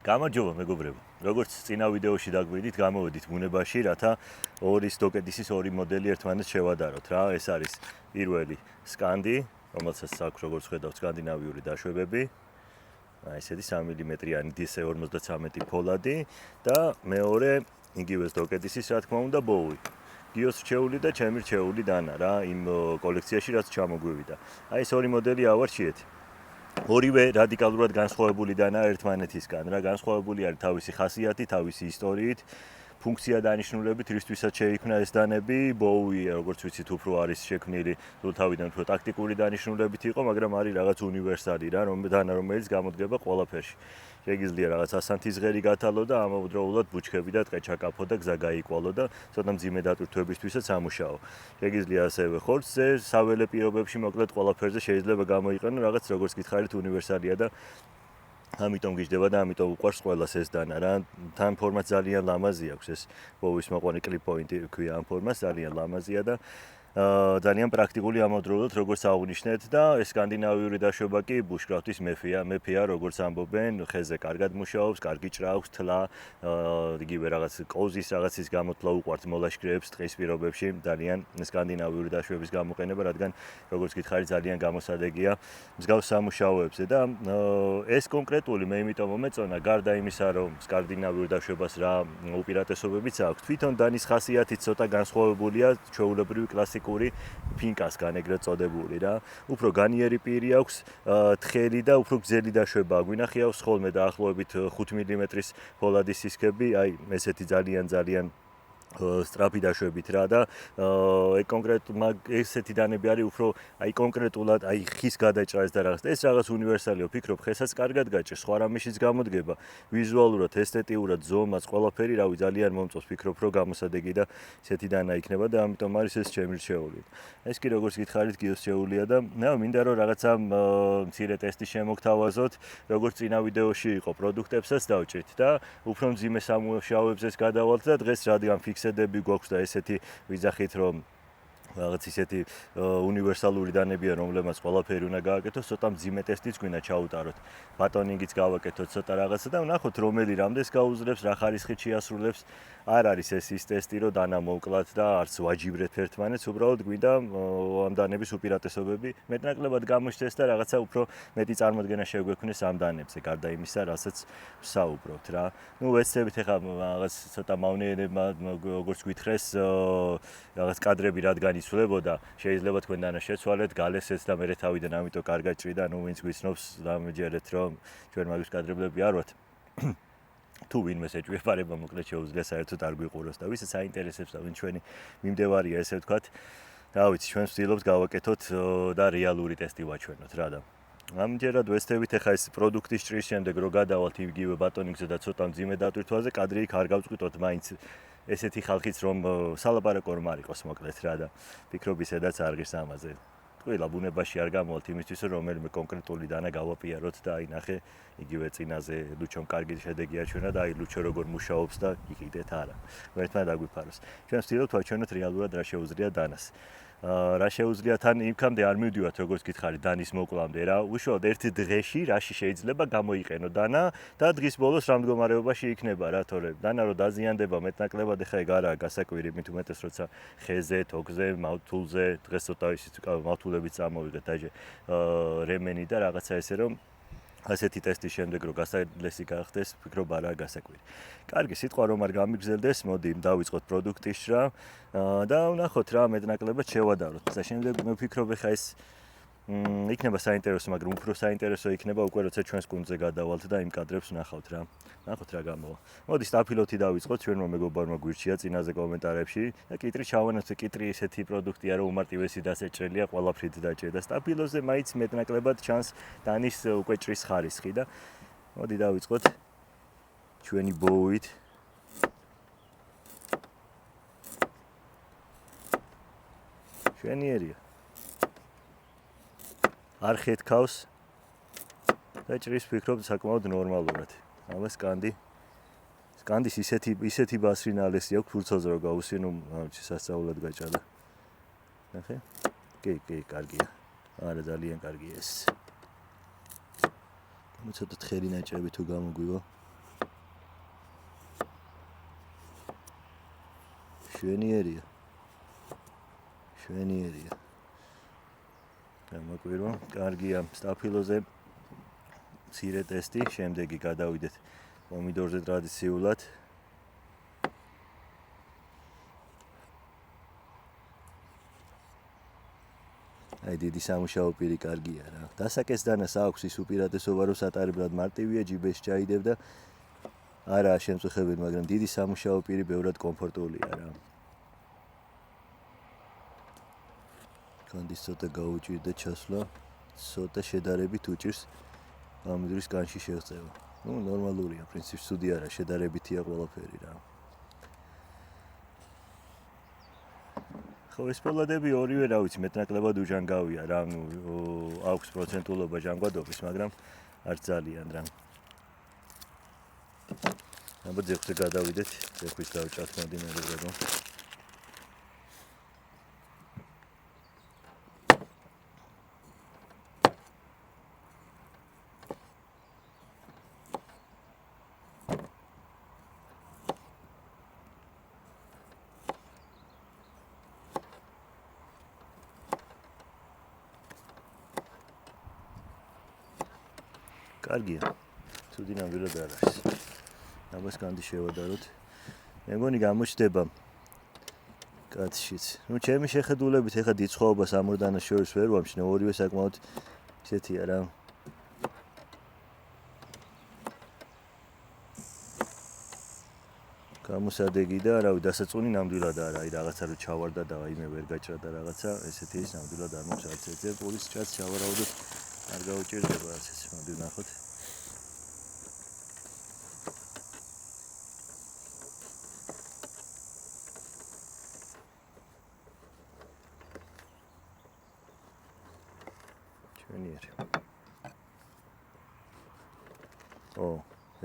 გამარჯობა მეგობრებო. როგორც წინა ვიდეოში დაგვიდით, გამოვედით ბუნებაში, რათა ორი სტოკედისის ორი მოდელი ერთმანეთს შევადაროთ რა. ეს არის პირველი სკანდი, რომელსაც აქვს როგორც ხედავთ სკანდინავიური დაშვებები. ესეთი 3 მმ-იანი DS53 ფოლადი და მეორე იგივე სტოკედისის რა თქმა უნდა ბოუი. გიოს რჩეული და ჩემი რჩეული დანა რა იმ კოლექციაში რაც ჩამოგვივიდა. ეს ორი მოდელი ავარჩიეთ. ორივე რადიკალურად განსხვავებული დანა ერთმანეთისგან რა, განსხვავებული არის თავისი ხასიათით, თავისი ისტორიით, ფუნქცია დანიშნულებით, რისთვისაც შეიქმნა ეს დანები. ბოუი, როგორც ვიცით, უფრო არის შექმნილი სულთავიდან უფრო ტაქტიკური დანიშნულებით იყო, მაგრამ არის რაღაც უნივერსალი რა, რომელიც გამოდგება ყველაფერში. შეგიძლია რაღაც ასანთის ღერი გათალო და ამავდროულად ბუჩქები და ტყე ჩაკაფო და გზა გაიკვალო და ცოტა მძიმე დატვირთვებისთვისაც ამუშაო. შეგიძლია ასევე ხორცზე, საველე პირობებში მოკლედ ყველაფერზე შეიძლება გამოიყენო რაღაც როგორც გითხარით უნივერსალია და ამიტომ გიждდება და ამიტომ უყვარს ყველას ეს დანა რა. თან ფორმაც ძალიან ლამაზი აქვს ეს ბოუის მოყვანი კლიპ-პოინტი ქვია ამ ფორმას, ძალიან ლამაზია და ძალიან პრაქტიკული ამავდროულად როგორც აღნიშნეთ და ეს სკანდინავიური დაშვება კი ბუშკრაფტის მეფეა როგორც ამბობენ, ხეზე კარგად მუშაობს, კარგი ჭრაავს, თლა, იგივე რაღაც კოზის რაღაცის გამოთვლა უყვართ მოლაშქრეებს ტყის პირობებში, ძალიან სკანდინავიური დაშვების გამოყენება, რადგან როგორც გითხარით ძალიან გამოსადეგია მსგავს სამუშაოებზე და ეს კონკრეტული მე იმიტომ მომეწონა გარდა იმისა, რომ სკანდინავიურ დაშვებას რა უპირატესობებიც აქვს, თვითონ დანის ხასიათით ცოტა განსხვავებულია ჩვეულებრივი კლასიკური ფინკასგან ეგრეთ წოდებული რა. უფრო განიერი პირი აქვს, თხელი და უფრო გრძელი დაშვება. გვინახავს ხოლმე დაახლოებით 5 მმ-ის ფოლადის სისქები, აი ესეთი ძალიან სწრაფი დაშვებით რა და ესეთი დანები არის უფრო აი კონკრეტულად აი ხის გადაჭრას და რაღაც. ეს რაღაც უნივერსალიო, ფიქრობ, ხესაც კარგად გაჭრს, სხვა რამეშიც გამოდგება. ვიზუალურად, ესთეტიურად, ზომაც, ყველაფერი, რავი, ძალიან მომწონს, ფიქრობ, რომ გამოსადეგი და ესეთი დანა იქნება და ამიტომ არის ეს ჩემი რჩეული. ეს კი როგორც გითხარით, გიოს რჩეულია და მინდა რომ რაღაცა მცირე ტესტი შემოგთავაზოთ, როგორც წინა ვიდეოში იყო, პროდუქტებსაც დავჭრით და უფრო მძიმე სამუშაოებზეც გადავალთ და დღეს რადგან ფიქსედები გვაქვს და ესეთი ვიძახით რომ რაღაც ისეთი უნივერსალური დანებია, რომლებმაც ყველაფერი უნდა გააკეთოს, ცოტა მძიმე ტესტიც გვინდა ჩაუტაროთ. ბატონინგიც გავაკეთოთ ცოტა რაღაცა და ვნახოთ რომელი რამდენს გაუძლებს, რა ხარისხით შეასრულებს. არ არის ეს ის ტესტი, რომ დანა მოვკლათ და არც ვაჯიბრეთ ერთმანეთს, უბრალოდ გვინდა ამ დანების უპირატესობები მეტნაკლებად გამოჩნდეს და რაღაცა უფრო მეტი წარმოდგენა შეგვექმნეს ამ დანებზე, გარდა იმისა, რასაც ვსაუბრობთ რა. ვეცდებით ახლა რაღაც ცოტა მავნეებმა როგორც გითხრეს, რაღაც კადრები რადგან იცვლებოდა, შეიძლება თქვენ დანა შეცვალეთ, გალესეთ და მე თავიდან ამიტომ კარგად ჭრიდა, ვინც გვიცნობს, დამეჯერეთ რომ ჩვენ მაგის კადრებლები არ ვართ. თუ ვინმეს ეჭვებარება მოკლედ შეუძლია საერთოდ არ გვიყუროს და ვისაც აინტერესებს და ვინ ჩვენი მიმდევარია ესე ვთქვათ, რა ვიცი, ჩვენ ვცდილობთ გავაკეთოთ და რეალური ტესტი ვაჩვენოთ რა და ამჯერად ვეცდებით ახლა ეს პროდუქტის ჭრის შემდეგ რო გადავალთ იგივე ბატონინგზე და ცოტა მძიმე დატვირთვაზე, კადრი იქ არ გავწყვიტოთ მაინც ესეთი ხალხიც რომ სალაპარაკო რომ არ იყოს მოკლედ რა და ფიქრობ ისედაც არ ღირს ამაზე. ყველა ბუნებაში არ გამოვალთ იმისთვის რომ რომელიმე კონკრეტული დანა გავაპიაროთ და აი ნახე იგივე წინაზე ლუჩომ კარგი შედეგი აჩვენა და აი ლუჩო როგორ მუშაობს და იყიდეთ არა. ერთმანეთს აგვიფაროს. ჩვენ ვცდილობთ ვაჩვენოთ რეალურად რა შეუძლია დანას. რა შეუძლია თან იმქამდე არ მივდივართ როგორც გითხარით დანის მოკლამდე რა. უშუალოდ ერთ დღეში რაში შეიძლება გამოიყენო დანა და დღის ბოლოს რა მდგომარეობაში იქნება რა თორე დანა რო დაზიანდება მეტნაკლებად ეხა ეგ არაა გასაკვირი, მით უმეტეს როცა ხეზე, თოქზე, მავთულზე დღეს ცოტა ისიც მავთულებით წამოვიღეთ დაჟე რემენი და რაღაცა ესე რომ ასეთი ტესტის შემდეგ რო გასაძლესი გახდეს, ვფიქრობ არაა გასაკვირი. კარგი, სიტყვა რომ არ გამიგზელდეს, მოდი დავიწყოთ პროდუქტის ჭრა და ვნახოთ რა მეტნაკლებად შევადაროთ. და შემდეგ მე ვფიქრობ ეხა ეს იქნება საინტერესო, მაგრამ უფრო საინტერესო იქნება უკვე როცა ჩვენს კუნძზე გადავალთ და იმ კადრებს ვნახავთ რა. ვნახოთ რა გამოვა. მოდი სტაფილოთი დავიწყოთ, ჩვენმა მეგობარმა გვირჩია წინაზე კომენტარებში და კიტრი ჩავანაცვლე, კიტრი ესეთი პროდუქტია, რომ უმარტივესი დასაჭრელია, ყველაფრით დაჭრე და სტაფილოზე მაინც მეტნაკლებად ჩანს დანის უკვე ჭრის ხარისხი და მოდი დავიწყოთ ჩვენი ბოუით. შვენიერია. არ ხეთქავს და ჭრის ვფიქრობ საკმაოდ ნორმალურად. აბა სკანდის ისეთი ბასრინალესი აქვს ფურცელზე რომ გავუსვი, ნუ სასწაულად გაჭადა. ნახე? კი, კარგია. არა ძალიან კარგია ეს. ცოტა თხელი ნაჭრები თუ გამოგვივა. შვენიერია. გამოგვირვა, კარგია, სტაფილოზე მცირე ტესტი, შემდეგი გადავიდეთ პომიდორზე ტრადიციულად. აი დიდი სამუშაო პირი კარგია რა. დასაკისდანას აქვს ის უპირატესობა, რომ სატარებლად მარტივია, ჯიბეში ჩაიდებ და არაა შემწუხებელი, მაგრამ დიდი სამუშაო პირი ბევრად კომფორტულია რა. კონდის ცოტა გაუჭირდა ჩასვლა, ცოტა შედარებით უჭირს პომიდორის კანში შეღწევა. ნორმალურია, პრინციპში ცუდი არა, შედარებითია ყველაფერი რა. ხო, ეს პოლადები ორივე, რა ვიცი, მეტნაკლებად უჟანგავია რა, აქვს პროცენტულობა ჟანგბადობის, მაგრამ არ ძალიან რა. აბა ძეხვზე გადავიდეთ, ძეხვის დავჭათ მოდი მეგობრებო. კარგია. ცუდი ნამდვილად არ არის. აბას განდი შევადაროთ. მე მგონი გამოჩნდება კაცშიც. ჩემი შეხედულებით ეხა დიდ სხვაობას ამორდანას შორის ვერ ვამჩნევ, ორივე საკმაოდ ისეთია რა. გამოსადეგი და რავი, დასაწუნი ნამდვილად არა, აი რაღაცა რო ჩავარდა და აი მე ვერ გაჭრა და რაღაცა, ესეთი ის ნამდვილად არ მოხდა არც ეძებ, პურის ჭაც ჩავარავდით. არ გაუჭირდება არც ეს, მოდი ვნახოთ. ჩვენიერი.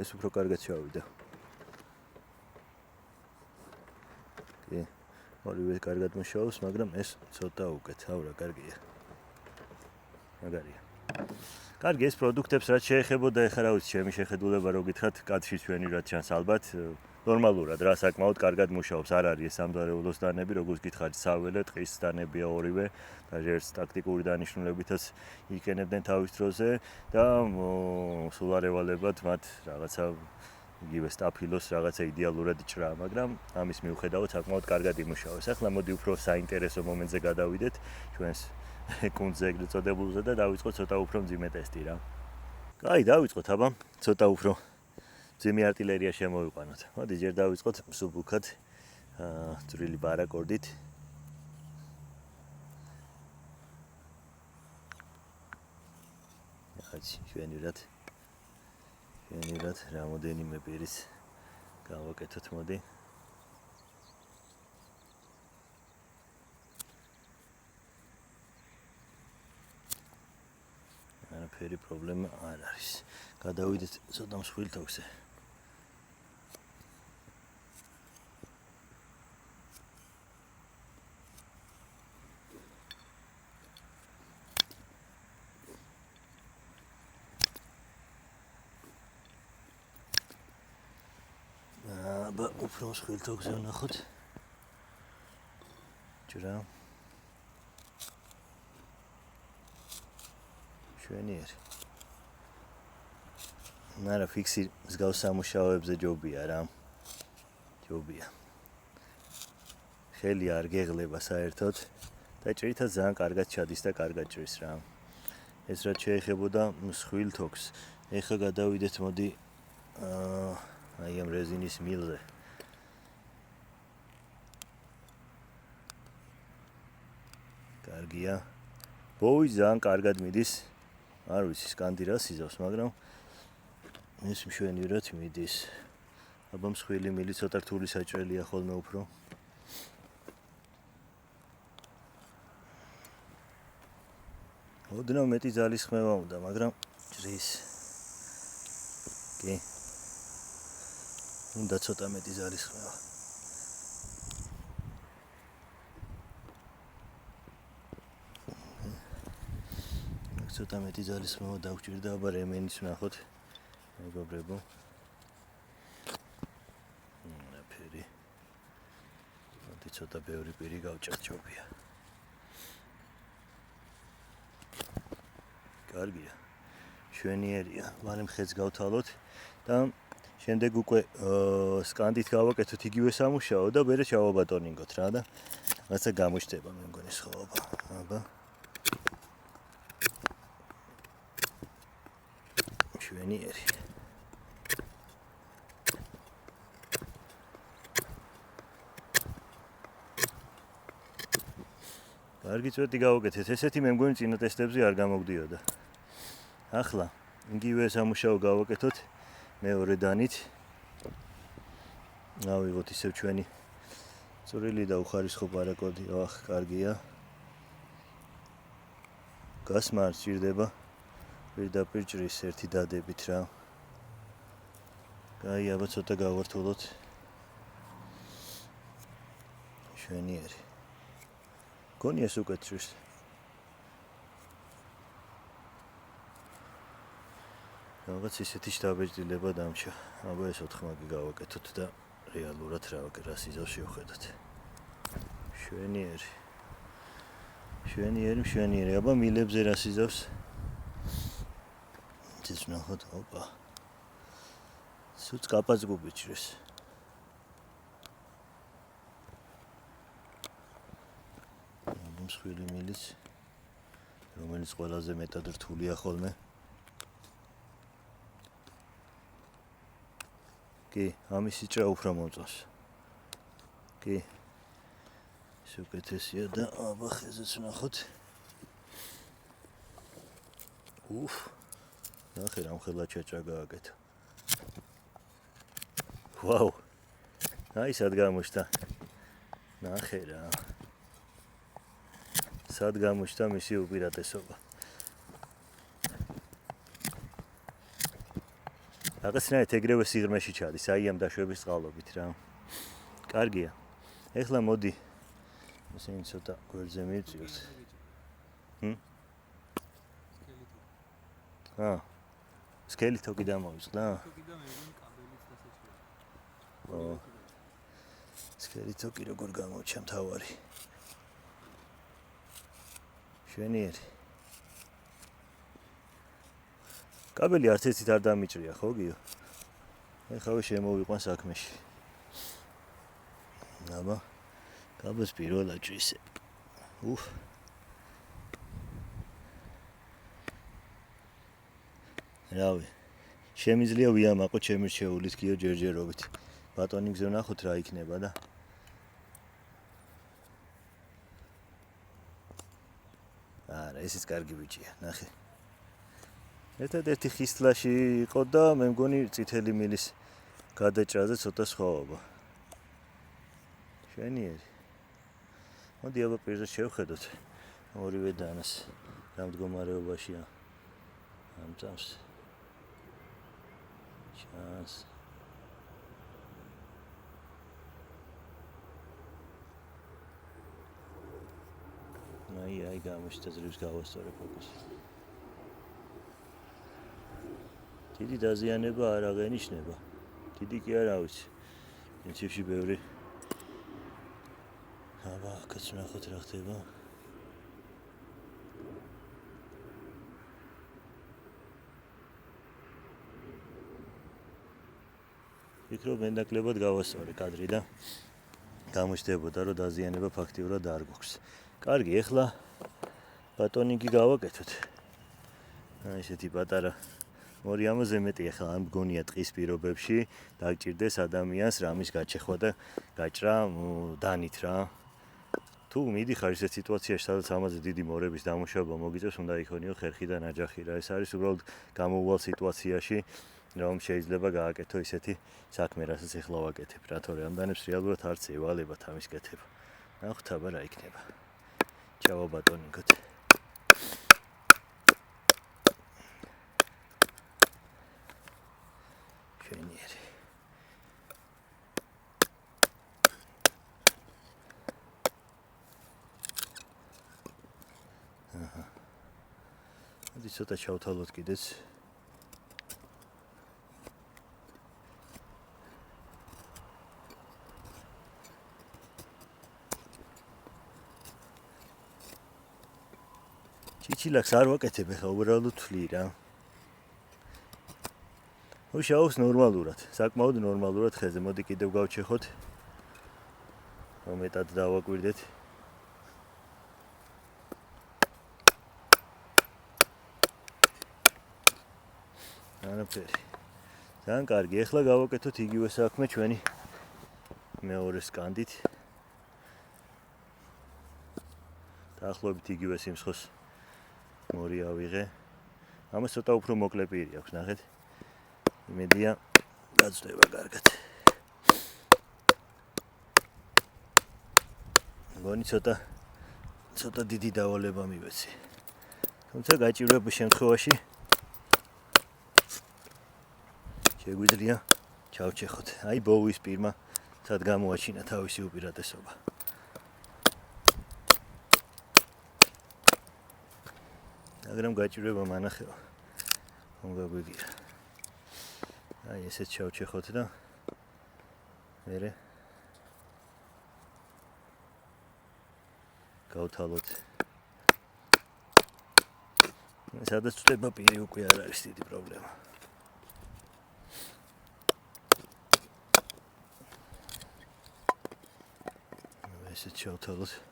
ეს უფრო კარგად ჩავიდა. კი. ორივე კარგად მუშაობს, მაგრამ ეს ცოტა უკეთ, აურა, კარგია. მაგარია. კარგი, ეს პროდუქტებს რაც შეეხებოდა, ეხლა რა ვიცი, ჩემი შეხედულება რო გითხრათ, კაცში ჩვენივრად ჩანს ალბათ. ნორმალურად რა, საკმაოდ კარგად მუშაობს, არ არის ეს სამზარეულოს დანები, როგორც გითხარით, საველე, ტყის დანებია ორივე, და ერთ ტაქტიკური დანიშნულებითაც იყენებდნენ თავის დროზე და სულ არ ევალებათ მათ რაღაცა იგივე სტაფილოს რაღაცა იდეალურად იჭრა, მაგრამ ამის მიუხედავად საკმაოდ კარგად იმუშავებს. ახლა მოდი უფრო საინტერესო მომენტზე გადავიდეთ ჩვენს კუნძზე ეგრეთ წოდებულზე და დავიწყოთ ცოტა უფრო მძიმე ტესტი რა. კაი, დავიწყოთ აბა, ცოტა უფრო მძიმე არტილერია შემოვიყვანოთ. მოდი ჯერ დავიწყოთ მსუბუქად ძველი ბარაკორდით. ახლა ჩვენივრად რამოდენიმე პირის გავაკეთოთ მოდი. არაფერი პრობლემა არ არის. გადავიდეთ ცოტა მსხვილ თოქზე. უფრო მსხვილ თოქზე ვნახოთ. ჯრა. შვენიერი. არა, ფიქსი მსგავს სამუშაოებზე ჯობია რა. ჯობია. ხელი არ გეღლება საერთოდ და ჭრითა ძალიან კარგად ჩადის და კარგად ჭრის რა. ეს რაც შეეხებოდა მსხვილ თოქს. ეხლა გადავიდეთ მოდი აი ამ რეზინის მილზე. კარგია. ბოი ძალიან კარგად მიდის. არ ვიცი სკანდი რა სიზავს, მაგრამ ეს მშვენივრად მიდის. აბა მსხვილი მილი ცოტა რთული საჭრელია ხოლმე უფრო. ოდნავ მეტი ძალისხმევა უნდა, მაგრამ ჭრის. კი. უნდა ცოტა მეტი ძალისხმევა. ცოტა მეტი ძალისხმევა დაგვჭირდა, აბა რემენის ვნახოთ. მეგობრებო. ცოტა ბევრი პირი გავჭერჭობია. კარგია. შვენიერია. მალე მხეც გავთავოთ და შემდეგ უკვე სკანდით გავაკეთოთ იგივე სამუშაო და მერე ჩავაბატონინგოთ რა და რაღაცა გამოჩნდება მე მგონი სხვაობა. აბა. შვენიერი. კარგი წვეთი გავაკეთეთ. ესეთი მე მგონი წინა ტესტებზე არ გამოგვდიოდა. ახლა იგივე სამუშაო გავაკეთოთ მეორე დანით. ავიღოთ ისევ ჩვენი წვრილი და უხარისხო პარაკოდი. ახ, კარგია. გასმა არ სჭირდება. პირდაპირ ჭრის ერთი დადებით რა. კაი, აბა ცოტა გავართულოთ. შვენიერი. გონია ეს უკეთ ჭრის. რაღაც ისეთი შთაბეჭდილება დამჭა. აბა ეს 4 მაგი გავაკეთოთ და რეალურად რა სიზავს შევხედოთ. შვენიერი. შვენიერი. აბა მილებზე რა სიზავს? ეს ნახოთ, ოპა. სუც კაპაწგუბი ჭრის. მსხვილი მილიც, რომელიც ყველაზე მეტად რთულია ხოლმე. კი, ამის სიჭრა უფრო მომწონს. კი. ეს უკეთესია და აბა ხეზეც ვნახოთ. ნახე რამ ხელა ჩაჭრა გააკეთა. ვაუ. აი სად გამოჩნდა. ნახე რა. სად გამოჩნდა მისი უპირატესობა. რაღაცნაირად ეგრევე სიღრმეში ჩადის, აი ამ დაშვების წყალობით რა. კარგია. ეხლა მოდი ისინი ცოტა გვერდზე მივწიოთ. სკელი თოკი დამოვიწყდა? სკელი თოკი როგორ გამოჩა მთავარი. შვენიერი. კაბელი არც ერთით არ დამიჭრია, ხო გიო? ეხავე შემოვიყვან საქმეში. აბა, კაბელს პირველად ჭრისე. რავი, შემიძლია ვიამაყო ჩემი რჩეულით გიო ჯერჯერობით. ბატონინგზე ვნახოთ რა იქნება და არა, ესეც კარგი ბიჭია, ნახე. ერთადერთი ხისტლაში იყო და მე მგონი წითელი მილის გადაჭრაზე ცოტა სხვაობა. შვენიერი. მოდი აბა პირზე შევხედოთ ორივე დანას რა მდგომარეობაშია. ამ წამს. ჩანს. აი გამოჩნდა ძლივს გავასწორე ფოკუსი. დიდი დაზიანება არ აღენიშნება. დიდი კი არ ვიცი. პრინციპში ბევრი. აბა, აქაც ვნახოთ რა ხდება. ვფიქრობ მენდაკლებად გავასწორე კადრი და გამოჩნდებოდა რომ დაზიანება ფაქტიურად არ გვაქვს. კარგი, ეხლა ბატონინგი გავაკეთოთ. ესეთი პატარა 2-ზე მეტი ეხლა ამ მგონია ტყის პირობებში დაგჭირდეს ადამიანს რამის გაჩეხვა და გაჭრა დანით რა. თუ მიდიხარ ისეთ სიტუაციაში, სადაც ამაზე დიდი მორების დამუშავება მოგიწევს, უნდა იქონიო ხერხი და ნაჯახი რა. ეს არის უბრალოდ გამოუვალ სიტუაციაში, რომ შეიძლება გააკეთო ისეთი საქმე, რასაც ეხლა ვაკეთებ, რა თორე ამდანებს რეალურად არც ევალებათ ამის კეთება. ნახოთ აბა რა იქნება. ჩავაბატონინგოთ. შვენიერი. მოდი ცოტა ჩავთვალოთ კიდეც. ჩილაკს არ ვაკეთებ ახლა უბრალოდ თვლი რა. უშაობს ნორმალურად, საკმაოდ ნორმალურად ხეზე. მოდი კიდევ გავჩეხოთ. მომეტად დავაკვირდეთ. არაფერი. ძალიან კარგი. ახლა გავაკეთოთ იგივე საქმე ჩვენი მეორე სკანდით. დაახლოებით იგივე სიმსხოს მორი ავიღე. ამას ცოტა უფრო მოკლე პირი აქვს, ნახეთ. იმედია გაწდება კარგად. მგონი ცოტა დიდი დავალება მივეცი. თუმცა გაჭირვების შემთხვევაში შეგვიძლია ჩავჩეხოთ. აი ბოუის პირმა სად გამოაჩინა თავისი უპირატესობა. მაგრამ გაჭირვება მანახელა. რომ გაგვიგია. აი ესეც ჩავჩეხოთ და მერე გავთავოთ. სადაც წდება პირი უკვე არ არის დიდი პრობლემა. ესეც ჩავთავოთ.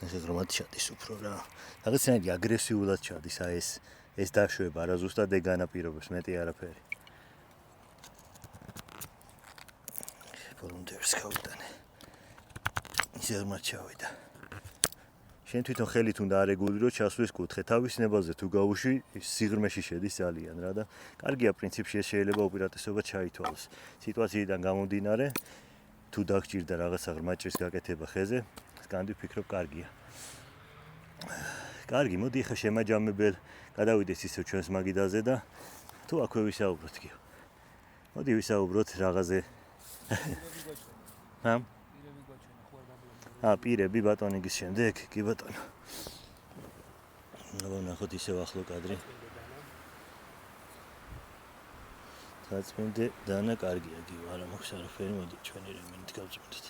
ეს რომ ჩადის უფრო რა. რაღაცნაირი აგრესიულად ჩადის აი ეს დაშვება რა ზუსტად ეგ განაპირობებს მეტი არაფერი. ბოლომდეებს გავიტანე. ისე რომ ჩავიდა. შენ თვითონ ხელით უნდა არეგულირო ჩასვლის კუთხე. თავის ნებაზე თუ გაუში სიღრმეში შედის ძალიან რა და კარგია პრინციპში ეს შეიძლება უპირატესობა ჩაითვალოს. სიტუაციიდან გამომდინარე თუ დაგჭირდა რაღაცა ღრმაჭრის გაკეთება ხეზე, სკანდი ვფიქრობ კარგია. კარგი, მოდი ახლა შემაჯამებელ გადავიდეთ ისევ ჩვენს მაგიდაზე და თუ აქვე ვისაუბროთ კი. მოდი ვისაუბროთ რაღაცზე. პირები ბატონიგის შემდეგ, კი ბატონო. ვნახოთ ისევ ახლო კადრი. საწმინდე დანა კარგია, კი, არა მაქვს არაფერი, მოდი ჩვენი რემენით გავწმინდეთ.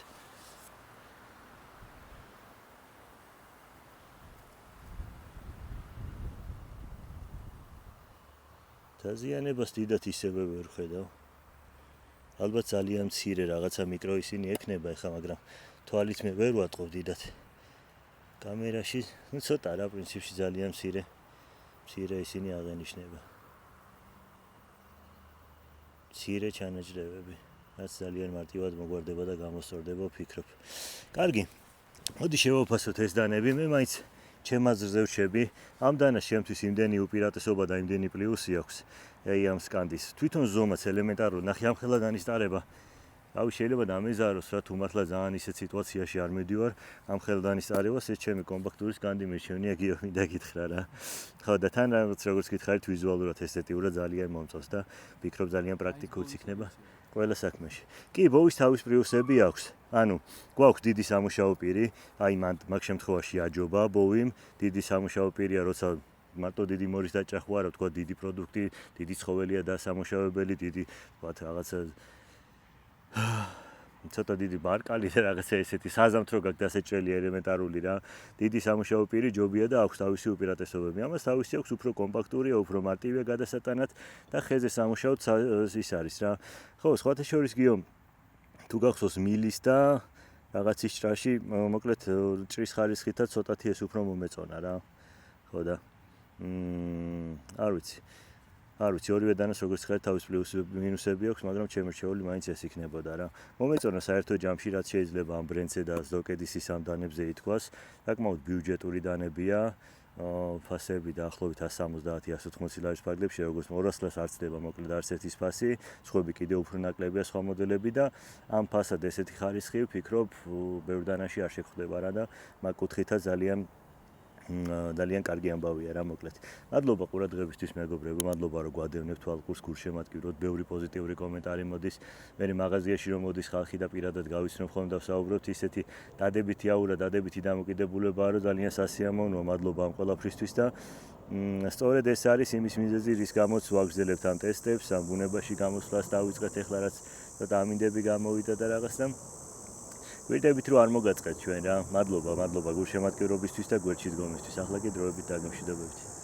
დაზიანებას დიდად ისევე ვერ ხედავ. ალბათ ძალიან მცირე რაღაცა მიკრო ისინი ექნება ახლა, მაგრამ თვალით მე ვერ ვატყობ დიდად. კამერაში, ცოტა რა პრინციპში ძალიან მცირე ისინი აღენიშნება. მცირე ჩანაჭრევები, რაც ძალიან მარტივად მოგვარდება და გამოსწორდება, ვფიქრობ. კარგი. მოდი შევაფასოთ ეს დანები, მე მაინც ჩემ აზრზე ვშები, ამ დანას შემთვის იმდენი უპირატესობა და იმდენი პლუსი აქვს. აი ამ სკანდის. თვითონ ზომაც ელემენტარული, ნახე ამ ხელა დანისტარება. რავი შეიძლება დამეზაროს რა თუ მართლა ძალიან ისეთ სიტუაციაში არ მედივარ, ამ ხელა დანისტარებას ეს ჩემი კომპაქტური სკანდი მირჩევნია გიო მინდა გითხრა რა. ხო და თან როგორც გითხარით ვიზუალურად ესთეტიურად ძალიან მომწონს და ვფიქრობ ძალიან პრაქტიკულიც იქნება ყველა საქმეში. კი, ბოუის თავის პლუსები აქვს. ანუ გვაქვს დიდი სამუშაო პირი, აი მაგ შემთხვევაში აჯობა ბოუიმ, დიდი სამუშაო პირია, როცა მარტო დიდი მორის დაჭახვა რა თქვა დიდი პროდუქტი, დიდი ცხოველია და სამუშაოებელი, დიდი ვთქვათ რაღაცა ცოტა დიდი ბარკალი და რაღაცა ესეთი საზამთრო გაქვს დასაჭრელი ელემენტარული რა. დიდი სამუშაო პირი ჯობია და აქვს თავისი უპირატესობები. ამას თავისი აქვს უფრო კომპაქტურია, უფრო მარტივია გადასატანად და ხეზე სამუშაოდ ის არის რა. ხო, სხვათა შორის გიო თუ გახსოვს მილის და რაღაცის ჭრაში, მოკლედ ჭრის ხარისხითაც ცოტათი ეს უფრო მომეწონა რა. ხო და არ ვიცი ორივე დანას როგორც ხარ თავის პლუსები მინუსები აქვს, მაგრამ ჩემი რჩეული მაინც ეს იქნებოდა რა. მომეწონა საერთო ჯამში რაც შეიძლება ამ ბრენდზე და ზოკედის ის ამ დანებზე ითქვას, საკმაოდ ბიუჯეტური დანებია. ფასები დაახლოებით 170-180 ლარის ფარგლებში, როგორც 200 ლარს არ ცდება მოკლედ არც ერთის ფასი, სხვები კიდევ უფრო ნაკლებია სხვა მოდელები და ამ ფასად ესეთი ხარისხი ვფიქრობ ბევრ დანაში არ შეხვდება რა და მაგ კუთხითაც ძალიან კარგი ამბავია რა მოკლედ. მადლობა ყურადღებისთვის მეგობრებო, მადლობა რომ გვადევნებთ თვალყურს, გულშემატკივროთ, ბევრი პოზიტიური კომენტარი მოდის. მე მაღაზიაში რომ მოდის ხალხი და პირადად გავიცნობ ხომ და ვსაუბრობთ, ისეთი დადებითი აურა, დადებითი დამოკიდებულებაა, რომ ძალიან სასიამოვნოა, მადლობა ამ ყველაფრისთვის და სწორედ ეს არის იმის მიზეზი, რის გამოც ვაგრძელებთ ამ ტესტებს, ამ ბუნებაში გამოსვლას დავიწყეთ ეხლა რაც ცოტა ამინდები გამოვიდა და რაღაც და გვერდებით რომ არ მოგაწყეთ ჩვენ რა. მადლობა გულშემატკივრობისთვის და გვერდში დგომისთვის. ახლა კი დროებით დაგემშვიდობებით.